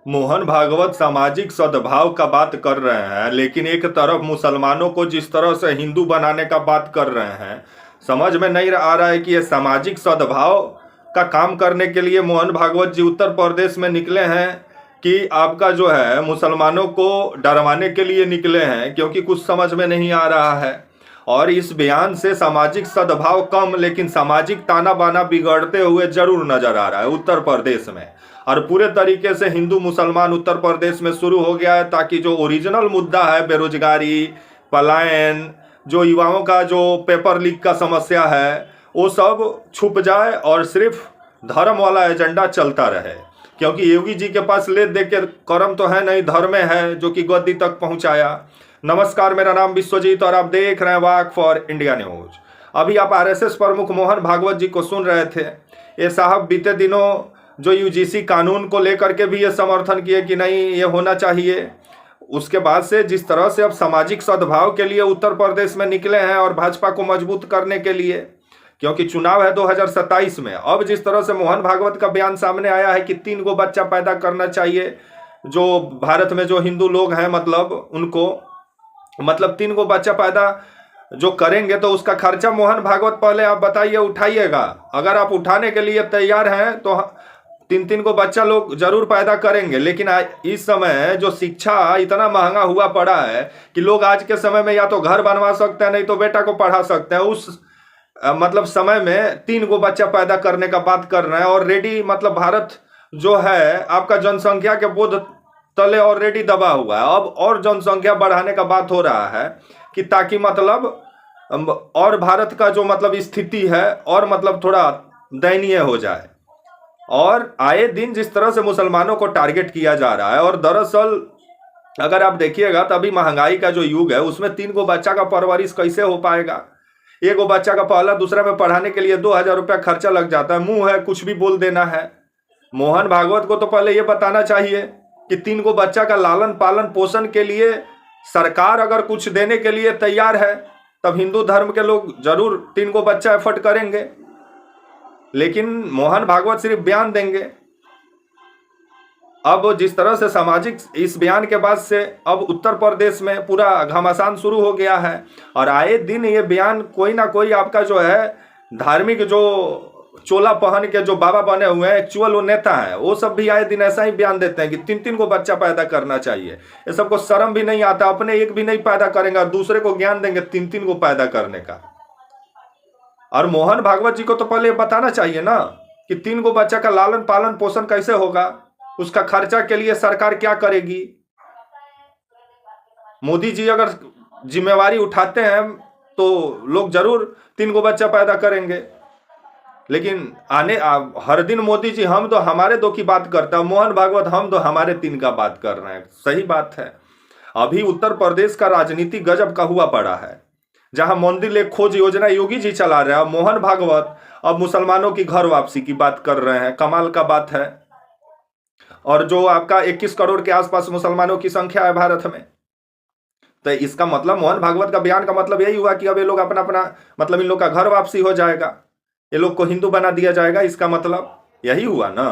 मोहन भागवत सामाजिक सद्भाव का बात कर रहे हैं, लेकिन एक तरफ मुसलमानों को जिस तरह से हिंदू बनाने का बात कर रहे हैं, समझ में नहीं आ रहा है कि ये सामाजिक सद्भाव का काम करने के लिए मोहन भागवत जी उत्तर प्रदेश में निकले हैं कि आपका जो है मुसलमानों को डरवाने के लिए निकले हैं, क्योंकि कुछ समझ में नहीं आ रहा है। और इस बयान से सामाजिक सद्भाव कम, लेकिन सामाजिक ताना बाना बिगड़ते हुए जरूर नजर आ रहा है उत्तर प्रदेश में। और पूरे तरीके से हिंदू मुसलमान उत्तर प्रदेश में शुरू हो गया है, ताकि जो ओरिजिनल मुद्दा है बेरोजगारी, पलायन, जो युवाओं का जो पेपर लीक का समस्या है, वो सब छुप जाए और सिर्फ धर्म वाला एजेंडा चलता रहे। क्योंकि योगी जी के पास ले दे के कर्म तो है नहीं, धर्म है जो कि गद्दी तक पहुंचाया। नमस्कार, मेरा नाम विश्वजीत और आप देख रहे हैं वाक फॉर इंडिया न्यूज। अभी आप आरएसएस प्रमुख मोहन भागवत जी को सुन रहे थे। ये साहब बीते दिनों जो यूजीसी कानून को लेकर के भी ये समर्थन किए कि नहीं ये होना चाहिए। उसके बाद से जिस तरह से अब सामाजिक सद्भाव के लिए उत्तर प्रदेश में निकले हैं और भाजपा को मजबूत करने के लिए, क्योंकि चुनाव है 2027 में। अब जिस तरह से मोहन भागवत का बयान सामने आया है कि 3 गो बच्चा पैदा करना चाहिए, जो भारत में जो हिंदू लोग हैं मतलब उनको, मतलब 3 गो बच्चा पैदा जो करेंगे तो उसका खर्चा मोहन भागवत पहले आप बताइए उठाइएगा। अगर आप उठाने के लिए तैयार हैं तो 3 को बच्चा लोग जरूर पैदा करेंगे। लेकिन इस समय जो शिक्षा इतना महंगा हुआ पड़ा है कि लोग आज के समय में या तो घर बनवा सकते हैं, नहीं तो बेटा को पढ़ा सकते हैं। उस मतलब समय में 3 गो बच्चा पैदा करने का बात कर रहे हैं। और रेडी मतलब भारत जो है आपका जनसंख्या के बोझ तले ऑलरेडी दबा हुआ है। अब और जनसंख्या बढ़ाने का बात हो रहा है कि ताकि मतलब और भारत का जो मतलब स्थिति है और मतलब थोड़ा दयनीय हो जाए। और आए दिन जिस तरह से मुसलमानों को टारगेट किया जा रहा है, और दरअसल अगर आप देखिएगा तो अभी महंगाई का जो युग है उसमें 3 गो बच्चा का परवरिश कैसे हो पाएगा। 1 गो बच्चा का पहला दूसरा में पढ़ाने के लिए 2000 रुपया खर्चा लग जाता है। मुंह है कुछ भी बोल देना है। मोहन भागवत को तो पहले ये बताना चाहिए कि 3 गो बच्चा का लालन पालन पोषण के लिए सरकार अगर कुछ देने के लिए तैयार है तब हिंदू धर्म के लोग जरूर 3 गो बच्चा एफर्ट करेंगे। लेकिन मोहन भागवत सिर्फ बयान देंगे। अब जिस तरह से सामाजिक इस बयान के बाद से अब उत्तर प्रदेश में पूरा घमासान शुरू हो गया है। और आए दिन ये बयान कोई ना कोई आपका जो है धार्मिक जो चोला पहन के जो बाबा बने हुए हैं, एक्चुअल वो नेता है, वो सब भी आए दिन ऐसा ही बयान देते हैं कि 3 को बच्चा पैदा करना चाहिए। ये सबको शर्म भी नहीं आता, अपने एक भी नहीं पैदा करेंगे और दूसरे को ज्ञान देंगे 3 को पैदा करने का। और मोहन भागवत जी को तो पहले बताना चाहिए ना कि 3 गो बच्चा का लालन पालन पोषण कैसे होगा, उसका खर्चा के लिए सरकार क्या करेगी। मोदी जी अगर जिम्मेवारी उठाते हैं तो लोग जरूर 3 गो बच्चा पैदा करेंगे। लेकिन हर दिन मोदी जी हम तो हमारे 2 की बात करता है, मोहन भागवत हम तो हमारे 3 का बात कर रहे हैं। सही बात है। अभी उत्तर प्रदेश का राजनीति गजब का हुआ पड़ा है, जहां मंदिर ले खोज योजना योगी जी चला रहे हैं, मोहन भागवत अब मुसलमानों की घर वापसी की बात कर रहे हैं। कमाल का बात है। और जो आपका 21 करोड़ के आसपास मुसलमानों की संख्या है भारत में, तो इसका मतलब मोहन भागवत का बयान का मतलब यही हुआ कि अब ये लोग अपना अपना मतलब इन लोग का घर वापसी हो जाएगा, ये लोग को हिंदू बना दिया जाएगा। इसका मतलब यही हुआ ना।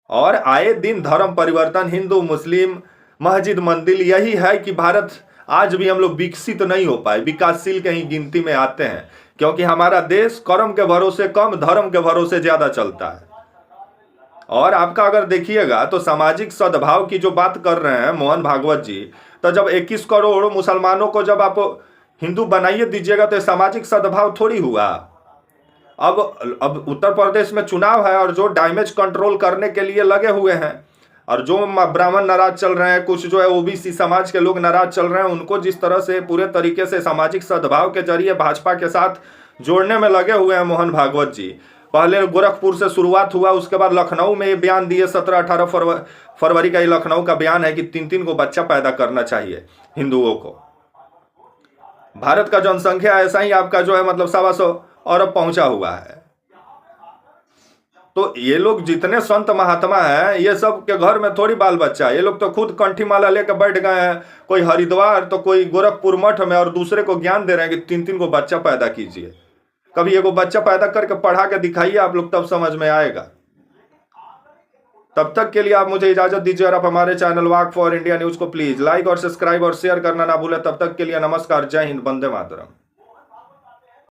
और आए दिन धर्म परिवर्तन, हिंदू मुस्लिम मस्जिद मंदिर, यही है कि भारत आज भी हम लोग विकसित नहीं हो पाए, विकासशील के ही गिनती में आते हैं। क्योंकि हमारा देश कर्म के भरोसे कम, धर्म के भरोसे ज्यादा चलता है। और आपका अगर देखिएगा तो सामाजिक सद्भाव की जो बात कर रहे हैं मोहन भागवत जी, तो जब 21 करोड़ मुसलमानों को जब आप हिंदू बनाइए दीजिएगा तो सामाजिक सद्भाव थोड़ी हुआ। अब उत्तर प्रदेश में चुनाव है और जो डैमेज कंट्रोल करने के लिए लगे हुए हैं, और जो ब्राह्मण नाराज चल रहे हैं, कुछ जो है ओबीसी समाज के लोग नाराज चल रहे हैं, उनको जिस तरह से पूरे तरीके से सामाजिक सद्भाव के जरिए भाजपा के साथ जोड़ने में लगे हुए हैं मोहन भागवत जी। पहले गोरखपुर से शुरुआत हुआ, उसके बाद लखनऊ में ये बयान दिए। 17-18 फरवरी का ये लखनऊ का बयान है कि 3 को बच्चा पैदा करना चाहिए हिंदुओं को। भारत का जनसंख्या ऐसा ही आपका जो है मतलब 125 अरब पहुंचा हुआ है। तो ये लोग जितने संत महात्मा हैं, ये सब के घर में थोड़ी बाल बच्चा है। ये लोग तो खुद कंठी माला लेकर बैठ गए हैं, कोई हरिद्वार तो कोई गोरखपुर मठ में, और दूसरे को ज्ञान दे रहे हैं कि 3 को बच्चा पैदा कीजिए। कभी एगो बच्चा पैदा करके पढ़ा के दिखाइए आप लोग, तब समझ में आएगा। तब तक के लिए आप मुझे इजाजत दीजिए और आप हमारे channel walk for India news को प्लीज लाइक और सब्सक्राइब और शेयर करना ना भूलें। तब तक के लिए नमस्कार, जय हिंद, वंदे मातरम।